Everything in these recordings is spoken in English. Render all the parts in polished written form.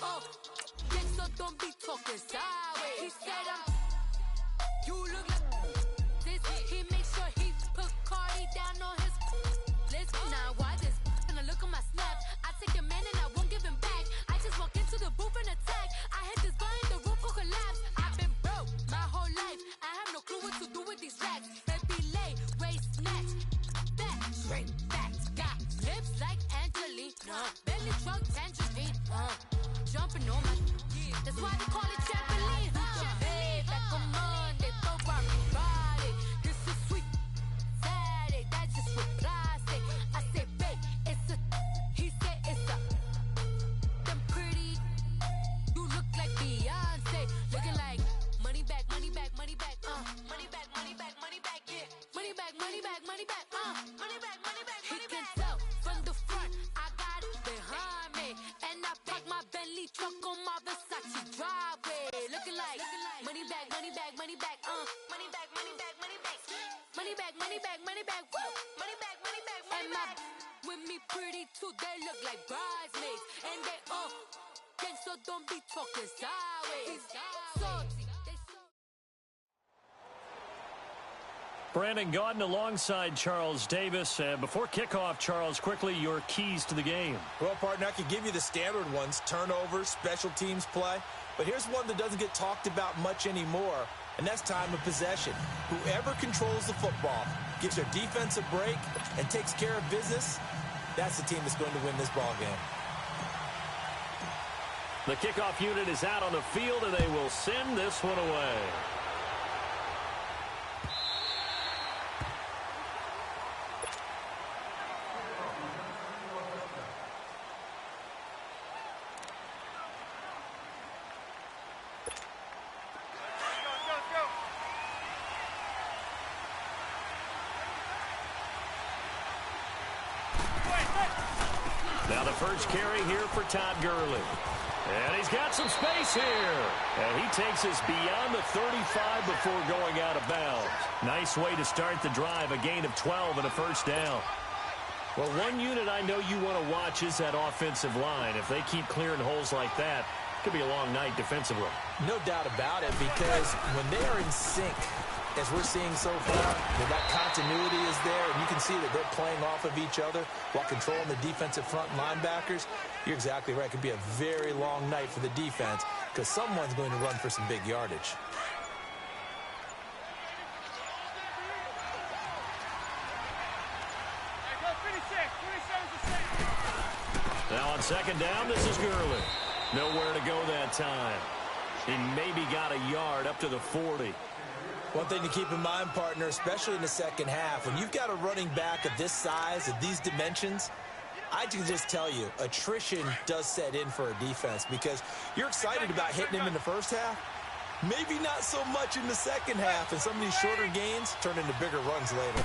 oh, yeah, so don't be talking sideways. He said you look like this. He makes sure he put Cardi down on his list. Now why this? When I look at my snap, I take a man and I won't give him back. I just walk into the booth and attack. I hit this guy in the roof will collapse. I've been broke my whole life. I have no clue what to do with these racks. Baby lay, waist snatch, back, straight back. Got lips like Angelina, belly truck tangerine. Jumping on my, that's why they call it trampoline. Hey, back on Monday, throw rock Friday. This is sweet Saturday, that's just with plastic. I say, babe, it's a, he said it's a. Them pretty, you look like Beyonce, looking like money back, money back, money back, money back, money back, money back, yeah, money back, money back, money back, money back, money back. He can tell from the front, I got it behind me, and I park my Bentley truck on my Versace driveway, looking like money back, money back, money back, money back, money back, money back, money back, money back, money back, woo, money back, money back, money back. With me pretty too, they look like bridesmaids, and they all gang, so don't be talking sideways. Salty, they so. Brandon Gaudin alongside Charles Davis. Before kickoff, Charles, quickly your keys to the game. Well, partner, I could give you the standard ones, turnovers, special teams play. But here's one that doesn't get talked about much anymore, and that's time of possession. Whoever controls the football, gives their defense a break, and takes care of business, that's the team that's going to win this ball game. The kickoff unit is out on the field, and they will send this one away. Now the first carry here for Todd Gurley. And he's got some space here. And he takes us beyond the 35 before going out of bounds. Nice way to start the drive, a gain of 12 and a first down. Well, one unit I know you want to watch is that offensive line. If they keep clearing holes like that, it could be a long night defensively. No doubt about it, because when they are in sync, as we're seeing so far, that continuity is there, and you can see that they're playing off of each other while controlling the defensive front linebackers. You're exactly right. It could be a very long night for the defense because someone's going to run for some big yardage. Now on second down, this is Gurley. Nowhere to go that time. He maybe got a yard up to the 40. One thing to keep in mind, partner, especially in the second half, when you've got a running back of this size, of these dimensions, I can just tell you, attrition does set in for a defense because you're excited about hitting him in the first half. Maybe not so much in the second half, and some of these shorter gains turn into bigger runs later.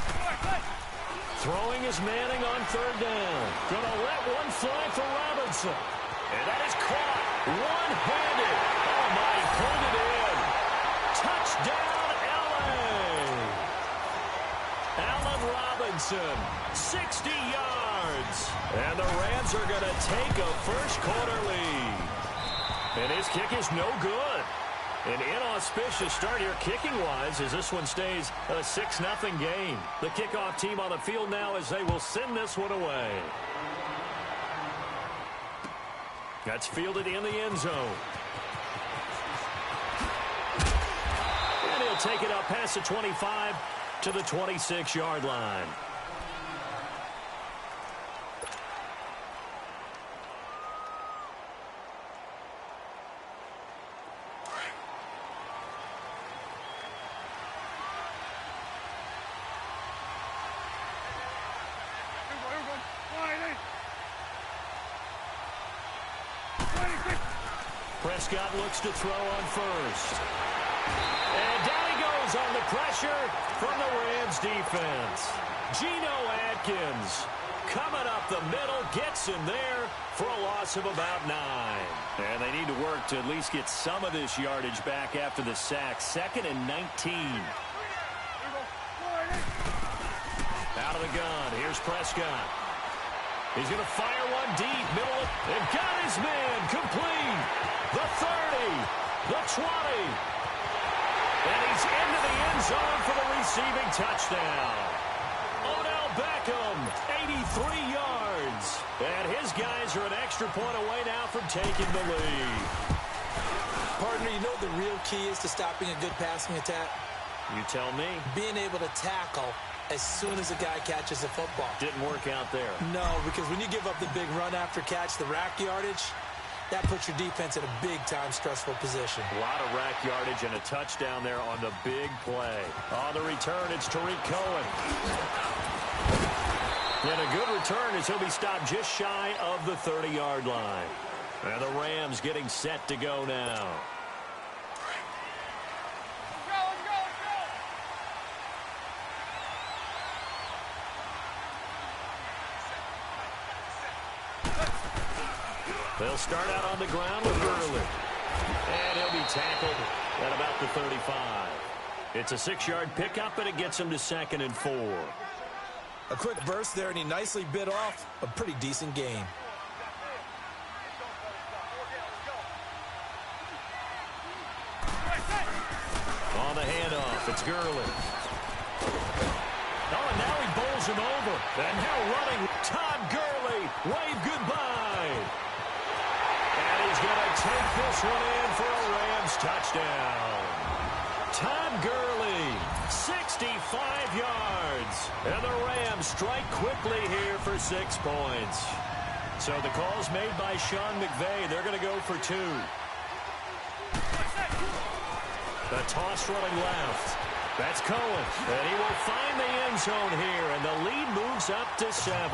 Throwing is Manning on third down. Gonna let one fly for Robinson. And that is caught one-handed. Oh, my, pulled it in. Touchdown, L.A. Allen Robinson, 60 yards. And the Rams are going to take a first-quarter lead. And his kick is no good. An inauspicious start here kicking-wise as this one stays a 6-0 game. The kickoff team on the field now as they will send this one away. That's fielded in the end zone. And he'll take it up past the 25 to the 26-yard line. Prescott looks to throw on first. And down he goes on the pressure from the Rams defense. Geno Atkins coming up the middle, gets him there for a loss of about 9. And they need to work to at least get some of this yardage back after the sack. 2nd and 19. Out of the gun, here's Prescott. He's going to fire one deep, middle, and got his man complete. the 30, the 20. And he's into the end zone for the receiving touchdown. Odell Beckham, 83 yards. And his guys are an extra point away now from taking the lead. Partner, you know what the real key is to stopping a good passing attack? You tell me. Being able to tackle as soon as a guy catches a football. Didn't work out there. No, because when you give up the big run after catch, the rack yardage, that puts your defense in a big-time stressful position. A lot of rack yardage and a touchdown there on the big play. On the return, it's Tariq Cohen. And a good return as he'll be stopped just shy of the 30-yard line. And the Rams getting set to go now. They'll start out on the ground with Gurley. And he'll be tackled at about the 35. It's a 6-yard pickup, and it gets him to 2nd and 4. A quick burst there, and he nicely bit off a pretty decent gain. On the handoff, it's Gurley. Oh, and now he bowls him over. And now running, Todd Gurley. Wave goodbye. And he's going to take this one in for a Rams touchdown. Todd Gurley, 65 yards. And the Rams strike quickly here for 6 points. So the call's made by Sean McVay. They're going to go for 2. The toss running left. That's Cohen. And he will find the end zone here. And the lead moves up to 7.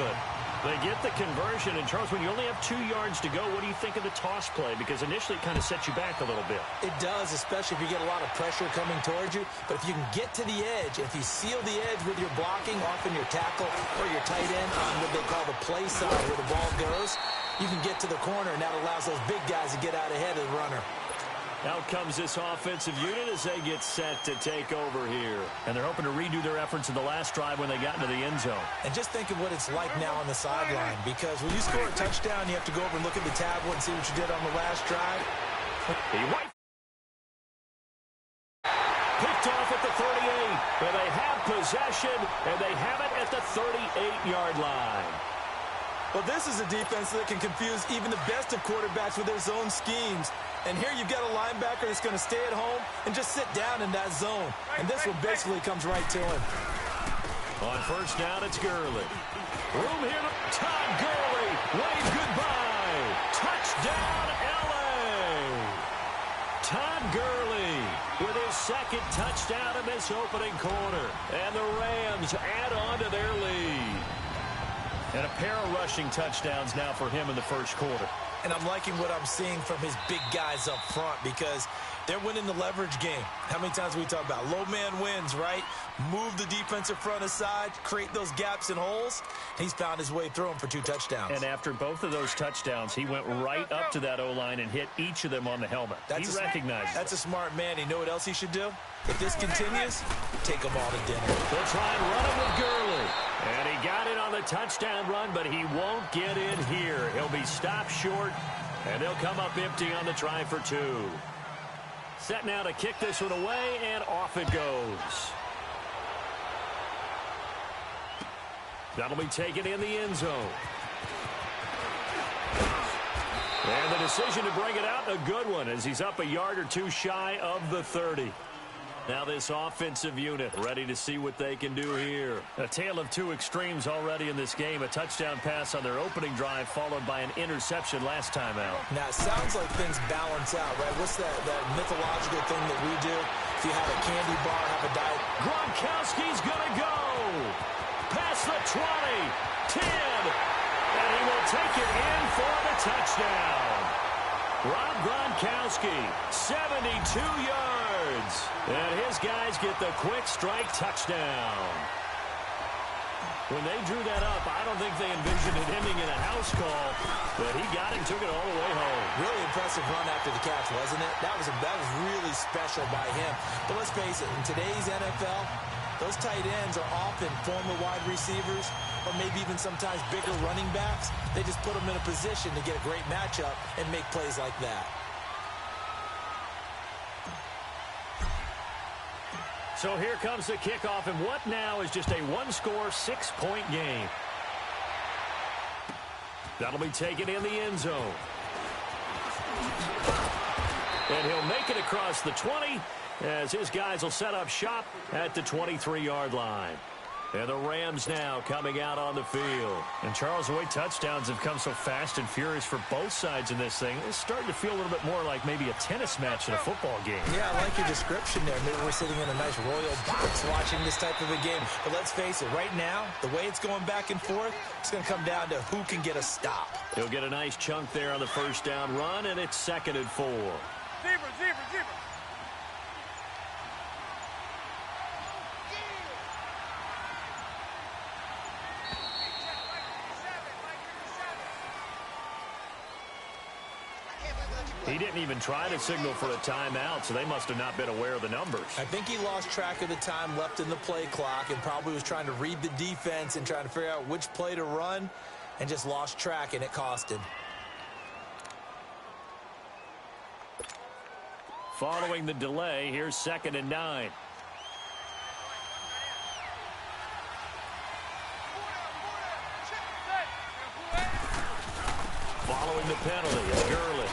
They get the conversion. And, Charles, when you only have 2 yards to go, what do you think of the toss play? Because initially it kind of sets you back a little bit. It does, especially if you get a lot of pressure coming towards you. But if you can get to the edge, if you seal the edge with your blocking, often your tackle or your tight end on what they call the play side where the ball goes, you can get to the corner, and that allows those big guys to get out ahead of the runner. Out comes this offensive unit as they get set to take over here. And they're hoping to redo their efforts in the last drive when they got into the end zone. And just think of what it's like now on the sideline, because when you score a touchdown, you have to go over and look at the tablet and see what you did on the last drive. Picked off at the 38, but they have possession, and they have it at the 38-yard line. Well, this is a defense that can confuse even the best of quarterbacks with their zone schemes. And here you've got a linebacker that's going to stay at home and just sit down in that zone. And this one basically comes right to him. On first down, it's Gurley. Room here to Todd Gurley. Wave goodbye. Touchdown, L.A. Todd Gurley with his 2nd touchdown in this opening quarter. And the Rams add on to their lead. And a pair of rushing touchdowns now for him in the first quarter. And I'm liking what I'm seeing from his big guys up front because they're winning the leverage game. How many times we talk about low man wins, right? Move the defensive front aside, create those gaps and holes. He's found his way through them for 2 touchdowns. And after both of those touchdowns, he went right up to that O-line and hit each of them on the helmet. He recognized it. That's a smart man. You know what else he should do? If this continues, take them all to dinner. They'll try and run him with Gurley. And he got it on the touchdown run, but he won't get in here. He'll be stopped short, and they'll come up empty on the try for 2. Set now to kick this one away, and off it goes. That'll be taken in the end zone. And the decision to bring it out, a good one, as he's up a yard or 2 shy of the 30. Now this offensive unit ready to see what they can do here. A tale of 2 extremes already in this game. A touchdown pass on their opening drive followed by an interception last time out. Now it sounds like things balance out, right? What's that mythological thing that we do? If you have a candy bar, have a diet. Gronkowski's going to go. Past the 20, 10, and he will take it in for the touchdown. Rob Gronkowski, 72 yards. And his guys get the quick strike touchdown. When they drew that up, I don't think they envisioned it ending in a house call, but he got it, took it all the way home. Really impressive run after the catch, wasn't it? That was really special by him. But let's face it, in today's NFL, those tight ends are often former wide receivers or maybe even sometimes bigger running backs. They just put them in a position to get a great matchup and make plays like that. So here comes the kickoff, and what now is just a one-score, 6-point game. That'll be taken in the end zone. And he'll make it across the 20 as his guys will set up shop at the 23-yard line. And the Rams now coming out on the field. And Charles, the way touchdowns have come so fast and furious for both sides in this thing, it's starting to feel a little bit more like maybe a tennis match in a football game. Yeah, I like your description there. Maybe we're sitting in a nice royal box watching this type of a game. But let's face it, right now, the way it's going back and forth, it's going to come down to who can get a stop. He'll get a nice chunk there on the first down run, and it's 2nd and 4. Zebra. He didn't even try to signal for a timeout, so they must have not been aware of the numbers. I think he lost track of the time left in the play clock and probably was trying to read the defense and trying to figure out which play to run and just lost track, and it cost him. Following the delay, here's 2nd and 9. Following the penalty is Gurley.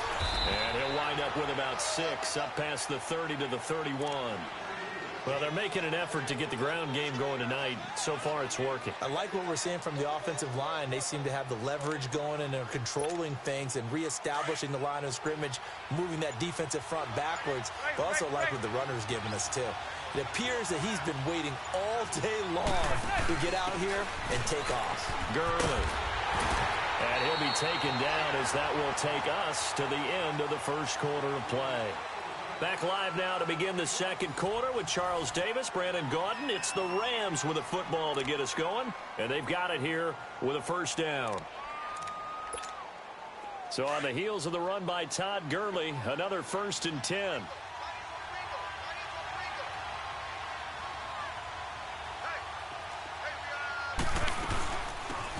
And he'll wind up with about 6, up past the 30 to the 31. Well, they're making an effort to get the ground game going tonight. So far, it's working. I like what we're seeing from the offensive line. They seem to have the leverage going, and they're controlling things and reestablishing the line of scrimmage, moving that defensive front backwards. But also like what the runner's giving us, too. It appears that he's been waiting all day long to get out here and take off. Gurley. And he'll be taken down as that will take us to the end of the first quarter of play. Back live now to begin the second quarter with Charles Davis, Brandon Gaudin. It's the Rams with a football to get us going, and they've got it here with a first down. So on the heels of the run by Todd Gurley, another 1st and 10.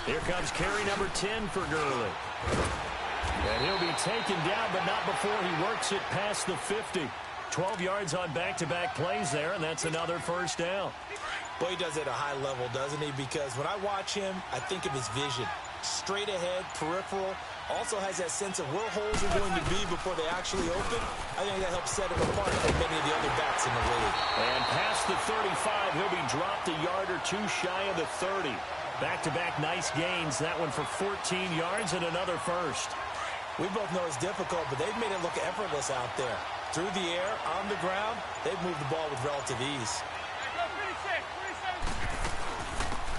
Here comes carry number 10 for Gurley. And he'll be taken down, but not before he works it past the 50. 12 yards on back-to-back plays there, and that's another first down. Boy, he does it at a high level, doesn't he? Because when I watch him, I think of his vision. Straight ahead, peripheral. Also has that sense of where holes are going to be before they actually open. I think that helps set him apart from many of the other backs in the league. And past the 35, he'll be dropped a yard or two shy of the 30. Back-to-back nice gains. That one for 14 yards and another first. We both know it's difficult, but they've made it look effortless out there. Through the air, on the ground, they've moved the ball with relative ease.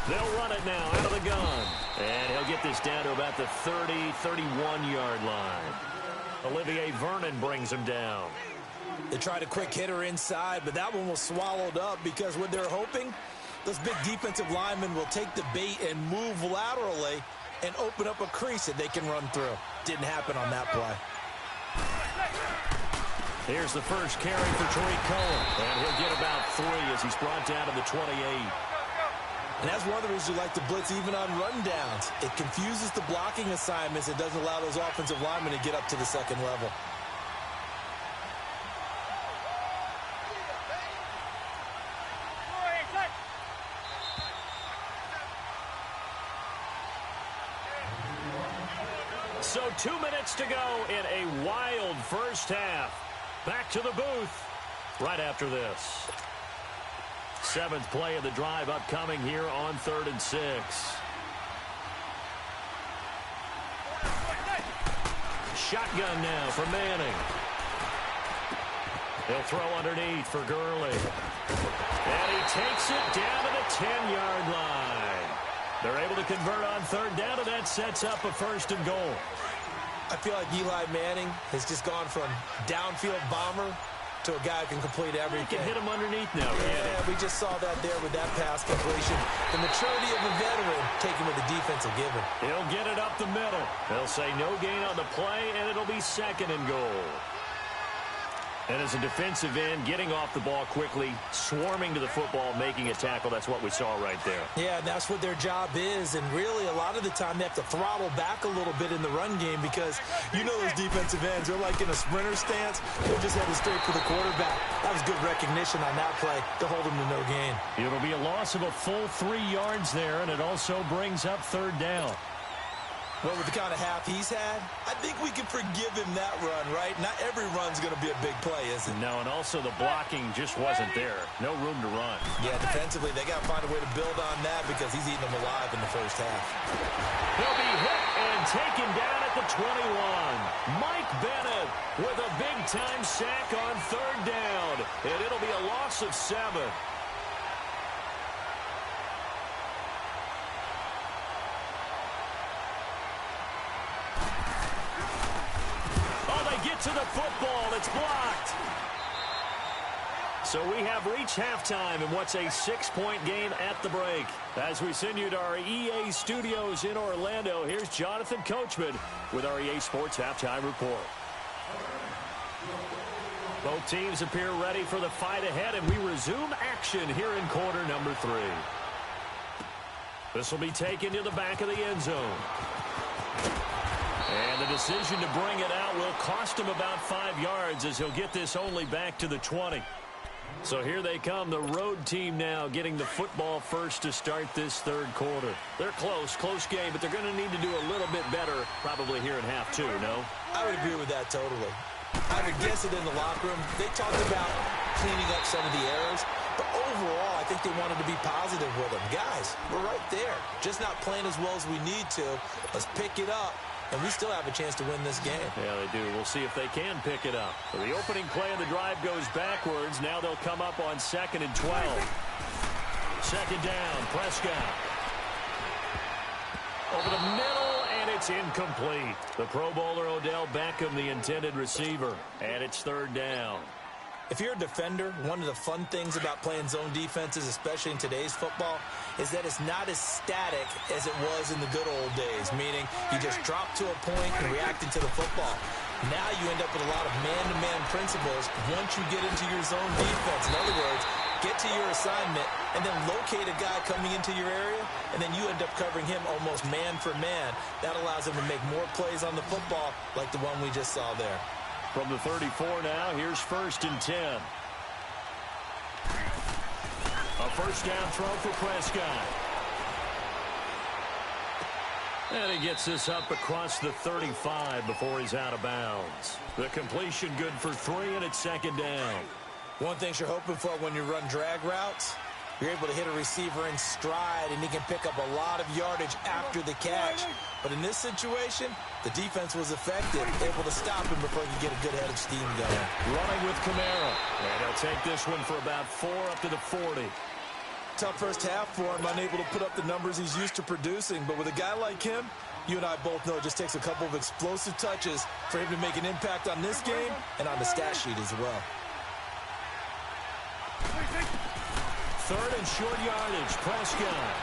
They'll run it now out of the gun. And he'll get this down to about the 30, 31-yard line. Olivier Vernon brings him down. They tried a quick hitter inside, but that one was swallowed up because what they're hoping, those big defensive linemen will take the bait and move laterally and open up a crease that they can run through. Didn't happen on that play. Here's the first carry for Tariq Cohen. And he'll get about 3 as he's brought down to the 28. And that's one of the reasons you like to blitz even on rundowns. It confuses the blocking assignments. It doesn't allow those offensive linemen to get up to the second level. So 2 minutes to go in a wild first half. Back to the booth right after this. 7th play of the drive upcoming here on 3rd and 6. Shotgun now for Manning. He'll throw underneath for Gurley. And he takes it down to the 10-yard line. They're able to convert on 3rd down, and that sets up a 1st and goal. I feel like Eli Manning has just gone from downfield bomber to a guy who can complete everything. He can hit him underneath now. Yeah, we just saw that there with that pass completion. The maturity of a veteran taking what the defense will give him. He'll get it up the middle. They'll say no gain on the play, and it'll be 2nd and goal. And as a defensive end, getting off the ball quickly, swarming to the football, making a tackle, that's what we saw right there. Yeah, and that's what their job is. And really, a lot of the time, they have to throttle back a little bit in the run game because you know those defensive ends, they're like in a sprinter stance. They're just headed straight for the quarterback. That was good recognition on that play to hold them to no gain. It'll be a loss of a full 3 yards there, and it also brings up third down. Well, with the kind of half he's had, I think we can forgive him that run, right? Not every run's going to be a big play, is it? No, and also the blocking just wasn't there. No room to run. Yeah, defensively, they got to find a way to build on that because he's eating them alive in the first half. He'll be hit and taken down at the 21. Mike Bennett with a big-time sack on third down, and it'll be a loss of 7. Get to the football. It's blocked. So we have reached halftime in what's a 6-point game at the break. As we send you to our EA studios in Orlando, here's Jonathan Coachman with our EA Sports Halftime Report. Both teams appear ready for the fight ahead, and we resume action here in quarter number 3. This will be taken to the back of the end zone. And the decision to bring it out will cost him about 5 yards as he'll get this only back to the 20. So here they come, the road team now getting the football first to start this third quarter. They're close game, but they're going to need to do a little bit better probably here in half 2, no? I would agree with that totally. I would guess it in the locker room. They talked about cleaning up some of the errors, but overall I think they wanted to be positive with them. Guys, we're right there. Just not playing as well as we need to. Let's pick it up. And we still have a chance to win this game. Yeah, they do. We'll see if they can pick it up. The opening play of the drive goes backwards. Now they'll come up on 2nd and 12. Second down, Prescott. Over the middle, and it's incomplete. The Pro Bowler Odell Beckham, the intended receiver. And it's third down. If you're a defender, one of the fun things about playing zone defenses, especially in today's football, is that it's not as static as it was in the good old days, meaning you just drop to a point and reacting to the football. Now you end up with a lot of man-to-man principles once you get into your zone defense. In other words, get to your assignment and then locate a guy coming into your area, and then you end up covering him almost man for man. That allows him to make more plays on the football like the one we just saw there. From the 34 now, here's 1st and 10. A first down throw for Prescott. And he gets this up across the 35 before he's out of bounds. The completion good for 3, and it's 2nd down. One thing you're hoping for when you run drag routes, you're able to hit a receiver in stride, and he can pick up a lot of yardage after the catch. But in this situation, the defense was effective, able to stop him before he could get a good head of steam going. Running with Kamara. And he'll take this one for about 4 up to the 40. Tough first half for him, unable to put up the numbers he's used to producing. But with a guy like him, you and I both know it just takes a couple of explosive touches for him to make an impact on this game and on the stat sheet as well. 3rd and short yardage, Prescott.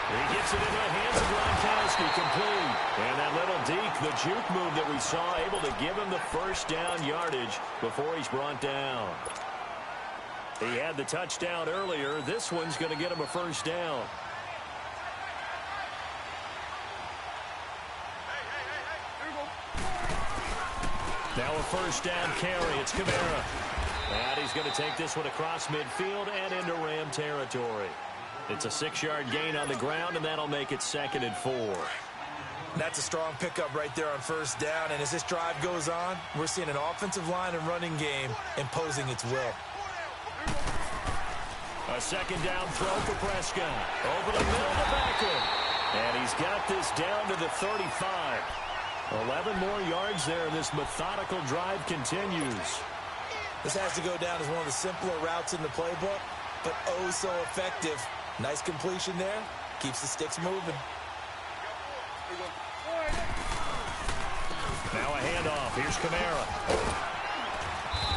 He gets it into the hands of Gronkowski, complete. And that little deke, the juke move that we saw, able to give him the first down yardage before he's brought down. He had the touchdown earlier. This one's going to get him a first down. Now a first down carry. It's Kamara. And he's going to take this one across midfield and into Ram territory. It's a 6-yard gain on the ground, and that'll make it 2nd and 4. That's a strong pickup right there on first down. And as this drive goes on, we're seeing an offensive line and running game imposing its will. A 2nd down throw for Prescott. Over the middle to Beckham. And he's got this down to the 35. 11 more yards there, and this methodical drive continues. This has to go down as one of the simpler routes in the playbook, but oh so effective. Nice completion there. Keeps the sticks moving. Now a handoff. Here's Kamara.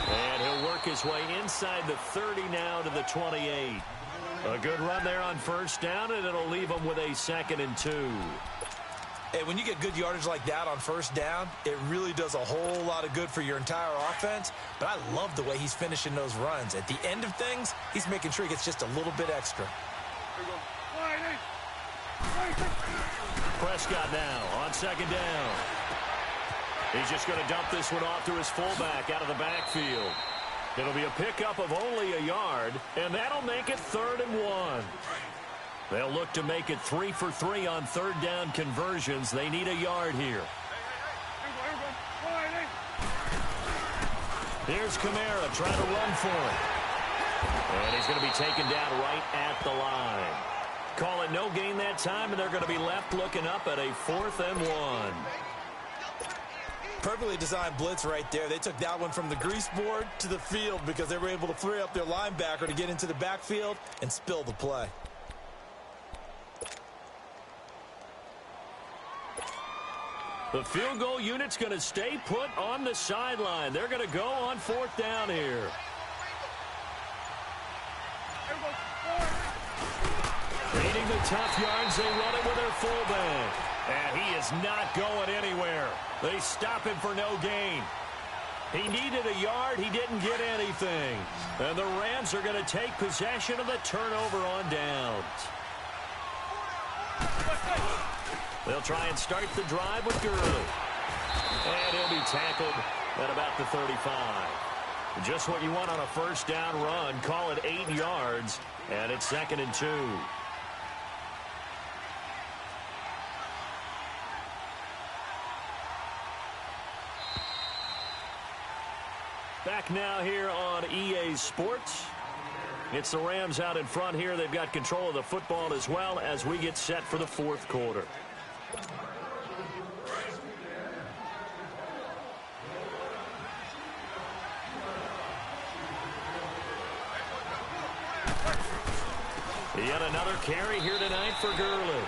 And he'll work his way inside the 30 now to the 28. A good run there on first down, and it'll leave him with a 2nd and 2. And when you get good yardage like that on first down, it really does a whole lot of good for your entire offense. But I love the way he's finishing those runs. At the end of things, he's making sure he gets just a little bit extra. Prescott now on second down. He's just going to dump this one off to his fullback out of the backfield. It'll be a pickup of only a yard, and that'll make it 3rd and 1. They'll look to make it 3 for 3 on third down conversions. They need a yard here. Here's Kamara trying to run for it. And he's going to be taken down right at the line. Call it no gain that time, and they're going to be left looking up at a 4th and 1. Perfectly designed blitz right there. They took that one from the grease board to the field because they were able to free up their linebacker to get into the backfield and spill the play. The field goal unit's going to stay put on the sideline. They're going to go on 4th down here. Needing the tough yards, they run it with their fullback. And he is not going anywhere. They stop him for no gain. He needed a yard. He didn't get anything. And the Rams are going to take possession of the turnover on downs. They'll try and start the drive with Gurley. And he'll be tackled at about the 35. Just what you want on a first down run. Call it 8 yards. And it's 2nd and 2. Back now here on EA Sports. It's the Rams out in front here. They've got control of the football as well as we get set for the 4th quarter. Yet another carry here tonight for Gurley.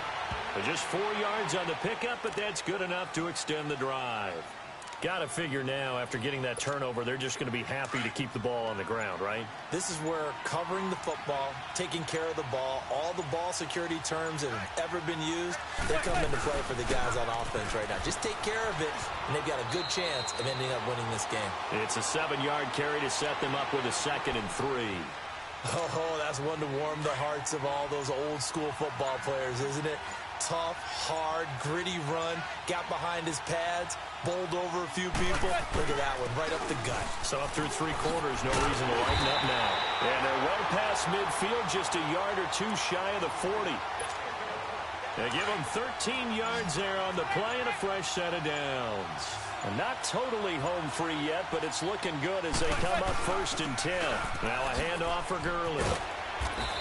Just 4 yards on the pickup, but that's good enough to extend the drive. Got to figure now, after getting that turnover, they're just going to be happy to keep the ball on the ground, right? This is where covering the football, taking care of the ball, all the ball security terms that have ever been used, they come into play for the guys on offense right now. Just take care of it, and they've got a good chance of ending up winning this game. It's a 7-yard carry to set them up with a 2nd and 3. Oh, that's one to warm the hearts of all those old-school football players, isn't it? Tough, hard, gritty run, got behind his pads, bowled over a few people. Look at that one, right up the gut. So up through 3 quarters, no reason to lighten up now. And they're well past midfield, just a yard or 2 shy of the 40. They give them 13 yards there on the play and a fresh set of downs. And not totally home free yet, but it's looking good as they come up 1st and 10. Now a handoff for Gurley.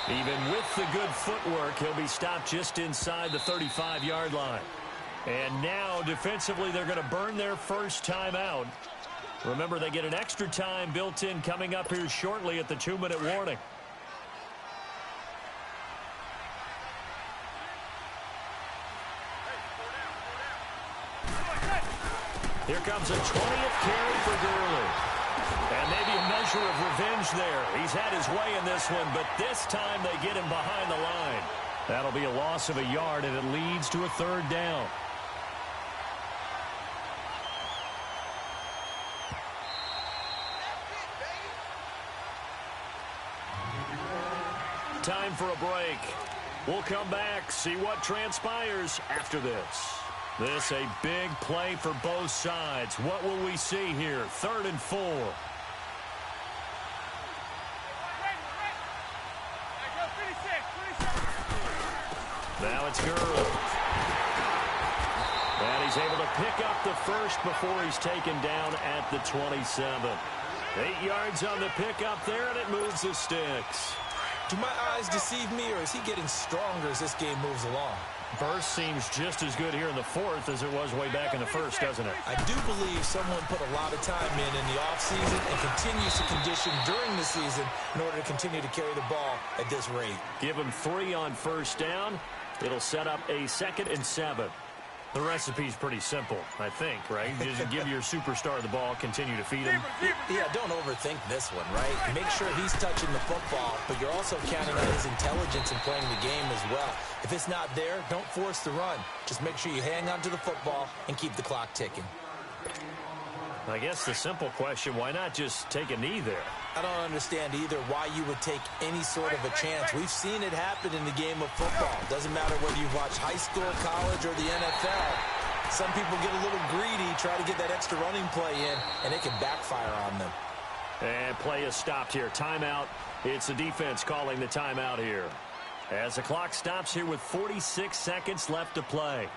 Even with the good footwork, he'll be stopped just inside the 35-yard line. And now, defensively, they're going to burn their first timeout. Remember, they get an extra time built in coming up here shortly at the 2-minute warning. Here comes a 20th carry for Gurley. And maybe a measure of revenge there. He's had his way in this one, but this time they get him behind the line. That'll be a loss of a yard, and it leads to a 3rd down. Time for a break. We'll come back, see what transpires after this. This a big play for both sides. What will we see here? 3rd and 4. Now it's Gurley. And he's able to pick up the first before he's taken down at the 27. 8 yards on the pickup there, and it moves the sticks. Do my eyes deceive me, or is he getting stronger as this game moves along? Burst seems just as good here in the 4th as it was way back in the 1st, doesn't it? I do believe someone put a lot of time in the offseason and continues to condition during the season in order to continue to carry the ball at this rate. Give him 3 on first down. It'll set up a 2nd and 7. The recipe's pretty simple, I think, right? Just give your superstar the ball, continue to feed him. Yeah, don't overthink this one, right? Make sure he's touching the football, but you're also counting on his intelligence in playing the game as well. If it's not there, don't force the run. Just make sure you hang on to the football and keep the clock ticking. I guess the simple question, why not just take a knee there? I don't understand either why you would take any sort of a chance. We've seen it happen in the game of football. Doesn't matter whether you watch high school, college, or the NFL. Some people get a little greedy, try to get that extra running play in, and it can backfire on them. And play is stopped here. Timeout. It's the defense calling the timeout here. As the clock stops here with 46 seconds left to play.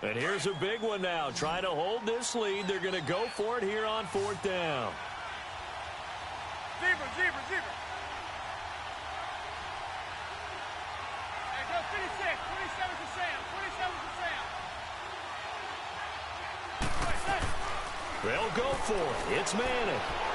And here's a big one now. Trying to hold this lead. They're going to go for it here on 4th down. Zebra. Hey, go 56. 27 to Sam. 27 to Sam. They'll go for it. It's Manning.